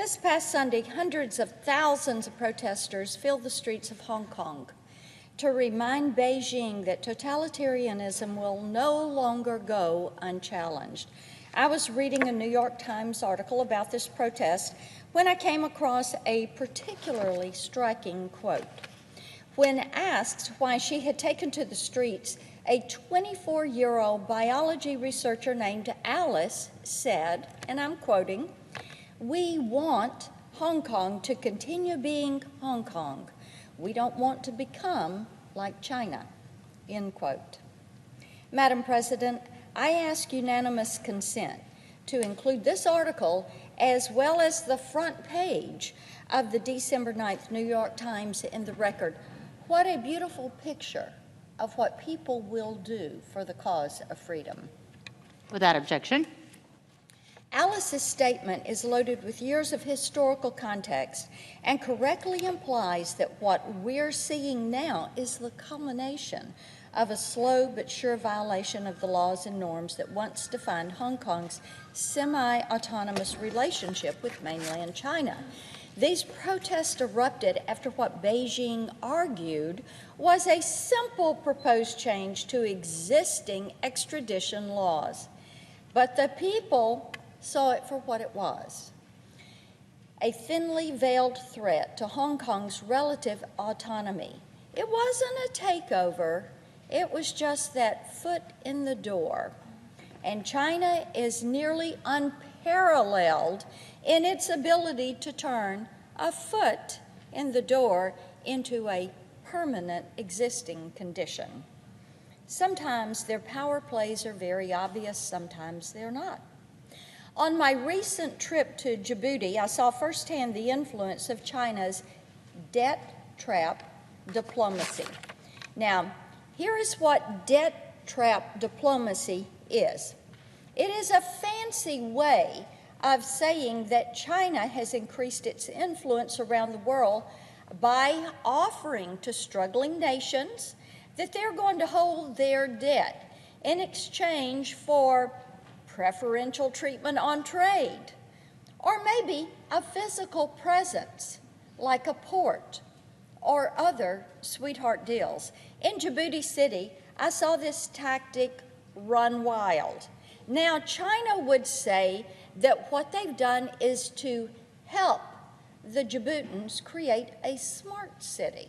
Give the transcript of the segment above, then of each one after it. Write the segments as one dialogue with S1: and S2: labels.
S1: This past Sunday, hundreds of thousands of protesters filled the streets of Hong Kong to remind Beijing that totalitarianism will no longer go unchallenged. I was reading a New York Times article about this protest when I came across a particularly striking quote. When asked why she had taken to the streets, a 24-year-old biology researcher named Alice said, and I'm quoting, "We want Hong Kong to continue being Hong Kong. We don't want to become like China," end quote. Madam President, I ask unanimous consent to include this article as well as the front page of the December 9th New York Times in the record. What a beautiful picture of what people will do for the cause of freedom.
S2: Without objection.
S1: Alice's statement is loaded with years of historical context and correctly implies that what we're seeing now is the culmination of a slow but sure violation of the laws and norms that once defined Hong Kong's semi-autonomous relationship with mainland China. These protests erupted after what Beijing argued was a simple proposed change to existing extradition laws. But the people saw it for what it was, a thinly veiled threat to Hong Kong's relative autonomy. It wasn't a takeover, it was just that foot in the door. And China is nearly unparalleled in its ability to turn a foot in the door into a permanent existing condition. Sometimes their power plays are very obvious, sometimes they're not. On my recent trip to Djibouti, I saw firsthand the influence of China's debt trap diplomacy. Now, here is what debt trap diplomacy is. It is a fancy way of saying that China has increased its influence around the world by offering to struggling nations that they're going to hold their debt in exchange for preferential treatment on trade, or maybe a physical presence like a port or other sweetheart deals. In Djibouti City, I saw this tactic run wild. Now, China would say that what they've done is to help the Djiboutins create a smart city.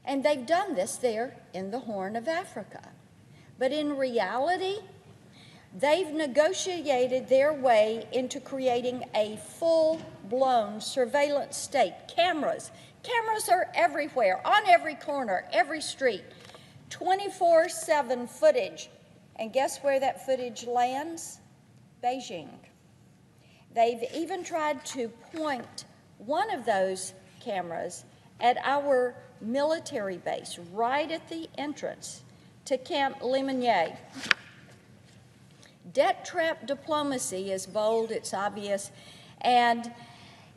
S1: And they've done this there in the Horn of Africa. But in reality, they've negotiated their way into creating a full-blown surveillance state. Cameras are everywhere, on every corner, every street, 24/7 footage. And guess where that footage lands? Beijing. They've even tried to point one of those cameras at our military base, right at the entrance to Camp Lemonnier. Debt trap diplomacy is bold, it's obvious, and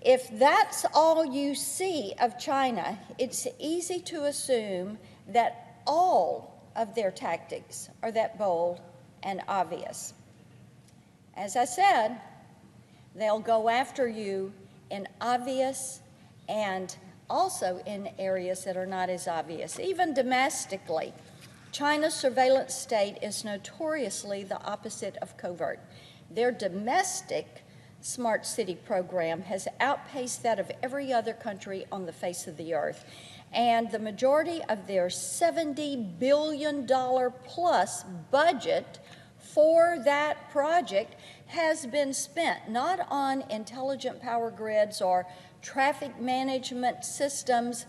S1: if that's all you see of China, it's easy to assume that all of their tactics are that bold and obvious. As I said, they'll go after you in obvious and also in areas that are not as obvious. Even domestically, China's surveillance state is notoriously the opposite of covert. Their domestic smart city program has outpaced that of every other country on the face of the earth. And the majority of their $70 billion plus budget for that project has been spent not on intelligent power grids or traffic management systems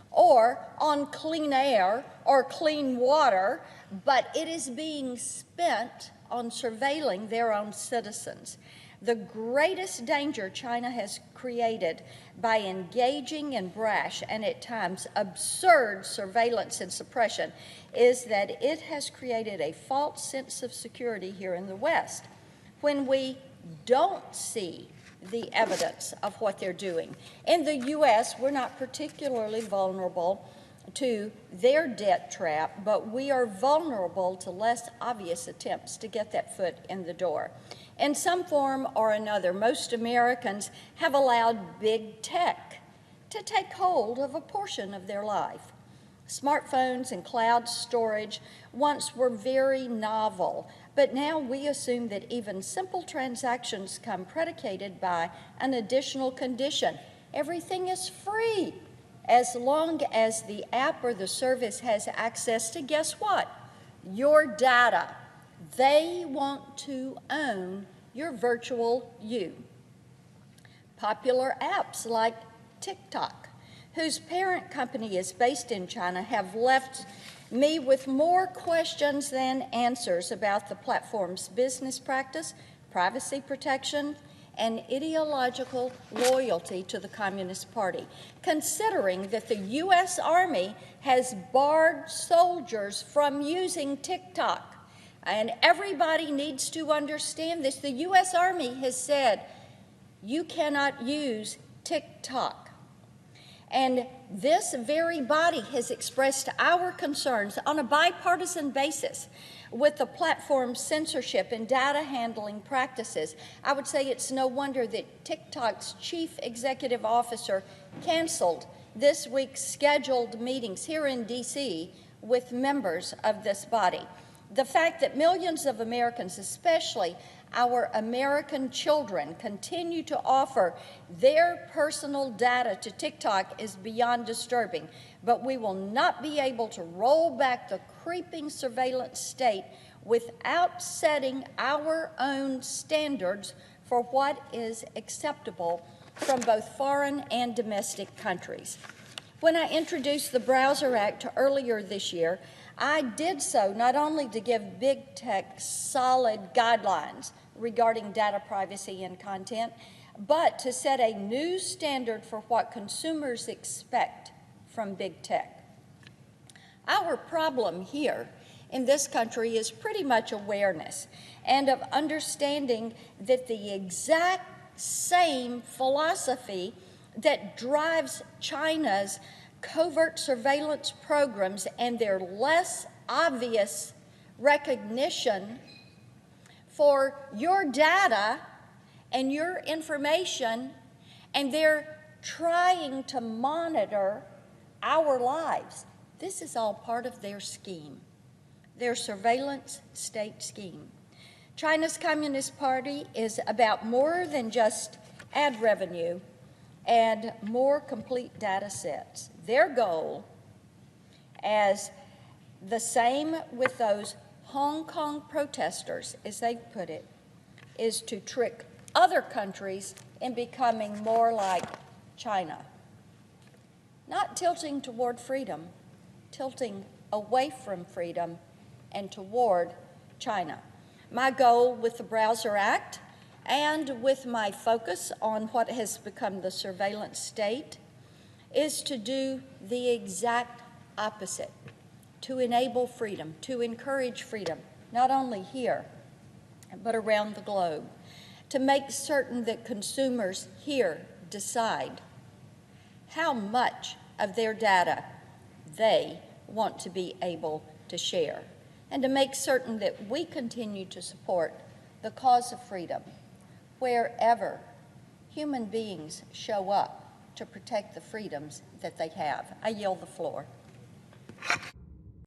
S1: or on clean air or clean water, but it is being spent on surveilling their own citizens. The greatest danger China has created by engaging in brash and at times absurd surveillance and suppression is that it has created a false sense of security here in the West when we don't see the evidence of what they're doing. In the U.S., we're not particularly vulnerable to their debt trap, but we are vulnerable to less obvious attempts to get that foot in the door. In some form or another, most Americans have allowed big tech to take hold of a portion of their life. Smartphones and cloud storage once were very novel, but now we assume that even simple transactions come predicated by an additional condition. Everything is free as long as the app or the service has access to, guess what? Your data. They want to own your virtual you. Popular apps like TikTok, whose parent company is based in China, have left me with more questions than answers about the platform's business practice, privacy protection, and ideological loyalty to the Communist Party, considering that the U.S. Army has barred soldiers from using TikTok. And everybody needs to understand this. The U.S. Army has said, you cannot use TikTok. And this very body has expressed our concerns on a bipartisan basis with the platform's censorship and data handling practices. I would say it's no wonder that TikTok's chief executive officer canceled this week's scheduled meetings here in D.C. with members of this body. The fact that millions of Americans, especially our American children, continue to offer their personal data to TikTok is beyond disturbing, but we will not be able to roll back the creeping surveillance state without setting our own standards for what is acceptable from both foreign and domestic countries. When I introduced the Browser Act earlier this year, I did so not only to give big tech solid guidelines regarding data privacy and content, but to set a new standard for what consumers expect from big tech. Our problem here in this country is pretty much awareness and of understanding that the exact same philosophy that drives China's covert surveillance programs and their less obvious recognition for your data and your information, and they're trying to monitor our lives. This is all part of their scheme, their surveillance state scheme. China's Communist Party is about more than just ad revenue and more complete data sets. Their goal, as the same with those Hong Kong protesters, as they put it, is to trick other countries in becoming more like China. Not tilting toward freedom, tilting away from freedom and toward China. My goal with the Browser Act and with my focus on what has become the surveillance state is to do the exact opposite, to enable freedom, to encourage freedom, not only here, but around the globe, to make certain that consumers here decide how much of their data they want to be able to share, and to make certain that we continue to support the cause of freedom wherever human beings show up to protect the freedoms that they have. I yield the floor.